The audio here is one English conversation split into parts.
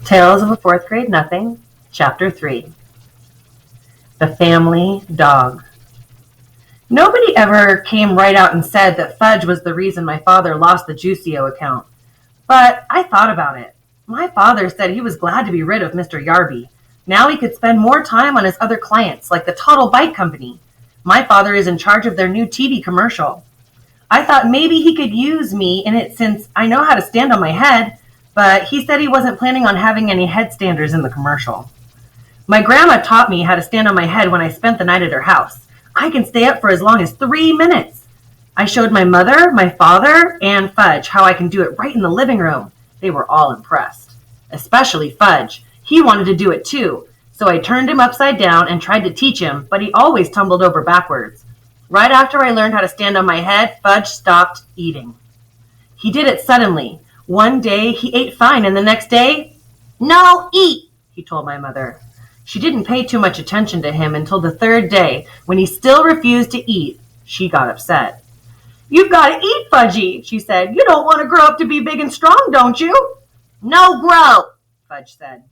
Tales of a Fourth Grade Nothing, Chapter 3. The Family Dog. Nobody ever came right out and said that Fudge was the reason my father lost the Juicio account. But I thought about it. My father said he was glad to be rid of Mr. Yarby. Now he could spend more time on his other clients, like the Total Bike Company. My father is in charge of their new TV commercial. I thought maybe he could use me in it since I know how to stand on my head, but he said he wasn't planning on having any headstanders in the commercial. My grandma taught me how to stand on my head when I spent the night at her house. I can stay up for as long as 3 minutes. I showed my mother, my father, and Fudge how I can do it right in the living room. They were all impressed, especially Fudge. He wanted to do it too, so I turned him upside down and tried to teach him, but he always tumbled over backwards. Right after I learned how to stand on my head, Fudge stopped eating. He did it suddenly. One day he ate fine, and the next day, "No, eat," he told my mother. She didn't pay too much attention to him until the third day, when he still refused to eat. She got upset. "You've got to eat, Fudgy," she said. "You don't want to grow up to be big and strong, don't you?" "No, grow," Fudge said.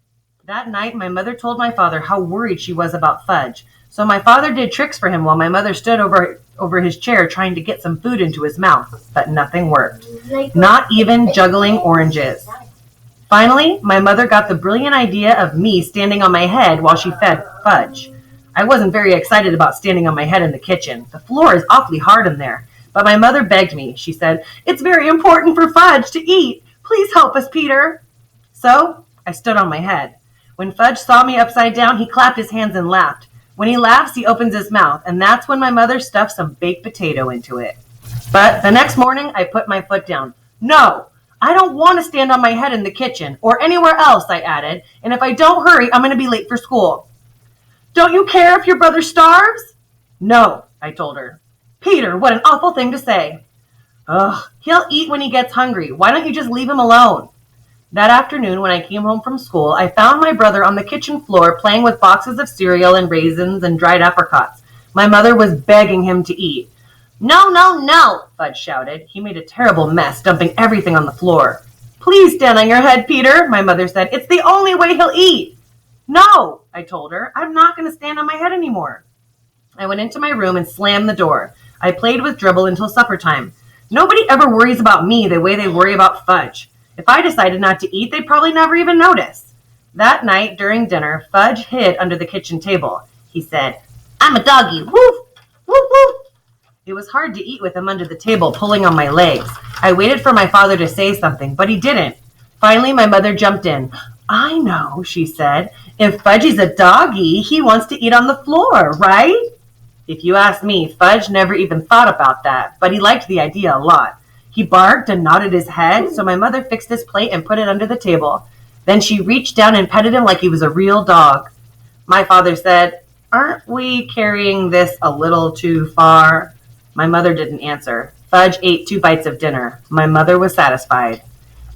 That night, my mother told my father how worried she was about Fudge. So my father did tricks for him while my mother stood over his chair trying to get some food into his mouth, but nothing worked. Not even juggling oranges. Finally, my mother got the brilliant idea of me standing on my head while she fed Fudge. I wasn't very excited about standing on my head in the kitchen. The floor is awfully hard in there. But my mother begged me. She said, "It's very important for Fudge to eat. Please help us, Peter." So I stood on my head. When Fudge saw me upside down, he clapped his hands and laughed. When he laughs, he opens his mouth, and that's when my mother stuffed some baked potato into it. But the next morning, I put my foot down. "No, I don't want to stand on my head in the kitchen, or anywhere else," I added, "and if I don't hurry, I'm going to be late for school." "Don't you care if your brother starves?" "No," I told her. "Peter, what an awful thing to say." "Ugh, he'll eat when he gets hungry. Why don't you just leave him alone?" That afternoon, when I came home from school, I found my brother on the kitchen floor playing with boxes of cereal and raisins and dried apricots. My mother was begging him to eat. "No, no, no," Fudge shouted. He made a terrible mess, dumping everything on the floor. "Please stand on your head, Peter," my mother said. "It's the only way he'll eat." "No," I told her. "I'm not going to stand on my head anymore." I went into my room and slammed the door. I played with Dribble until supper time. Nobody ever worries about me the way they worry about Fudge. If I decided not to eat, they'd probably never even notice. That night, during dinner, Fudge hid under the kitchen table. He said, "I'm a doggy, woof, woof, woof." It was hard to eat with him under the table, pulling on my legs. I waited for my father to say something, but he didn't. Finally, my mother jumped in. "I know," she said. "If Fudgy's a doggy, he wants to eat on the floor, right?" If you ask me, Fudge never even thought about that, but he liked the idea a lot. He barked and nodded his head, so my mother fixed his plate and put it under the table. Then she reached down and petted him like he was a real dog. My father said, "Aren't we carrying this a little too far?" My mother didn't answer. Fudge ate 2 bites of dinner. My mother was satisfied.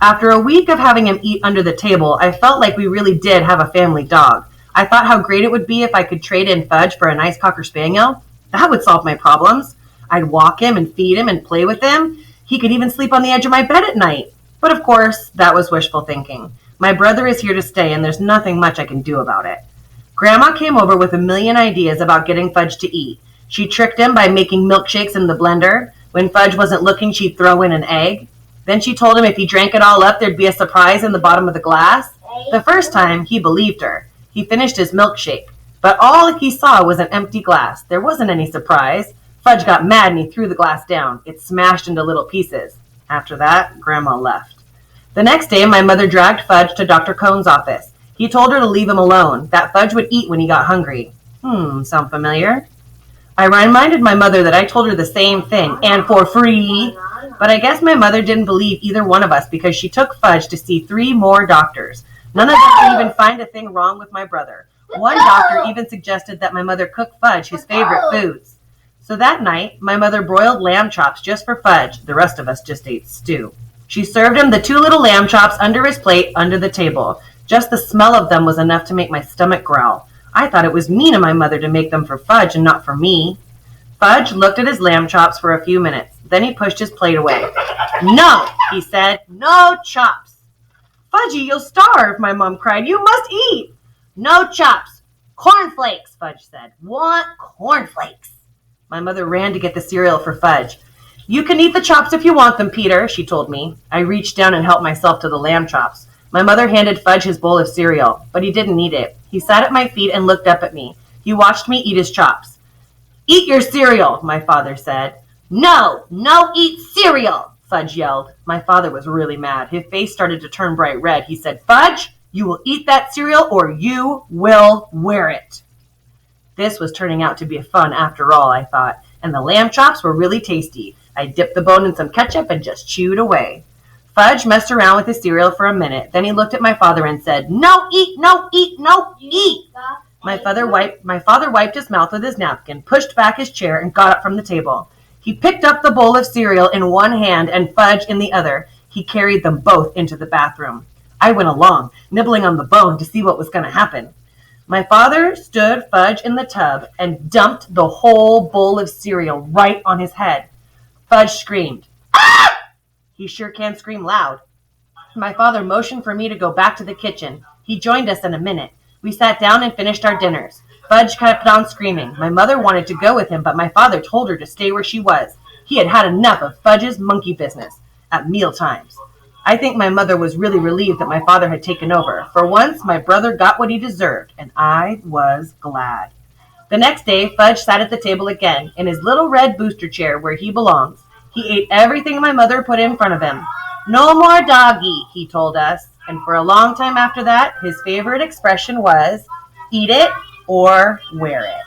After a week of having him eat under the table, I felt like we really did have a family dog. I thought how great it would be if I could trade in Fudge for a nice Cocker Spaniel. That would solve my problems. I'd walk him and feed him and play with him. He could even sleep on the edge of my bed at night. But of course, that was wishful thinking. My brother is here to stay, and there's nothing much I can do about it. Grandma came over with a million ideas about getting Fudge to eat. She tricked him by making milkshakes in the blender. When Fudge wasn't looking, she'd throw in an egg. Then she told him if he drank it all up, there'd be a surprise in the bottom of the glass. The first time, he believed her. He finished his milkshake, but all he saw was an empty glass. There wasn't any surprise. Fudge got mad and he threw the glass down. It smashed into little pieces. After that, Grandma left. The next day, my mother dragged Fudge to Dr. Cohn's office. He told her to leave him alone, that Fudge would eat when he got hungry. Sound familiar? I reminded my mother that I told her the same thing, and for free. But I guess my mother didn't believe either one of us because she took Fudge to see 3 more doctors. None of them could even find a thing wrong with my brother. One doctor even suggested that my mother cook Fudge his favorite foods. So that night, my mother broiled lamb chops just for Fudge. The rest of us just ate stew. She served him the 2 little lamb chops under his plate under the table. Just the smell of them was enough to make my stomach growl. I thought it was mean of my mother to make them for Fudge and not for me. Fudge looked at his lamb chops for a few minutes. Then he pushed his plate away. "No," he said. "No chops." "Fudgy, you'll starve," my mom cried. "You must eat." "No chops. Cornflakes," Fudge said. "Want cornflakes." My mother ran to get the cereal for Fudge. "You can eat the chops if you want them, Peter," she told me. I reached down and helped myself to the lamb chops. My mother handed Fudge his bowl of cereal, but he didn't eat it. He sat at my feet and looked up at me. He watched me eat his chops. "Eat your cereal," my father said. "No, no eat cereal," Fudge yelled. My father was really mad. His face started to turn bright red. He said, "Fudge, you will eat that cereal or you will wear it." This was turning out to be fun after all, I thought, and the lamb chops were really tasty. I dipped the bone in some ketchup and just chewed away. Fudge messed around with his cereal for a minute. Then he looked at my father and said, "No eat, no eat, no eat." My father wiped his mouth with his napkin, pushed back his chair, and got up from the table. He picked up the bowl of cereal in one hand and Fudge in the other. He carried them both into the bathroom. I went along, nibbling on the bone to see what was going to happen. My father stood Fudge in the tub and dumped the whole bowl of cereal right on his head. Fudge screamed, "Ah!" He sure can scream loud. My father motioned for me to go back to the kitchen. He joined us in a minute. We sat down and finished our dinners. Fudge kept on screaming. My mother wanted to go with him, but my father told her to stay where she was. He had had enough of Fudge's monkey business at meal times. I think my mother was really relieved that my father had taken over. For once, my brother got what he deserved, and I was glad. The next day, Fudge sat at the table again, in his little red booster chair where he belongs. He ate everything my mother put in front of him. "No more doggy," he told us. And for a long time after that, his favorite expression was, "Eat it or wear it."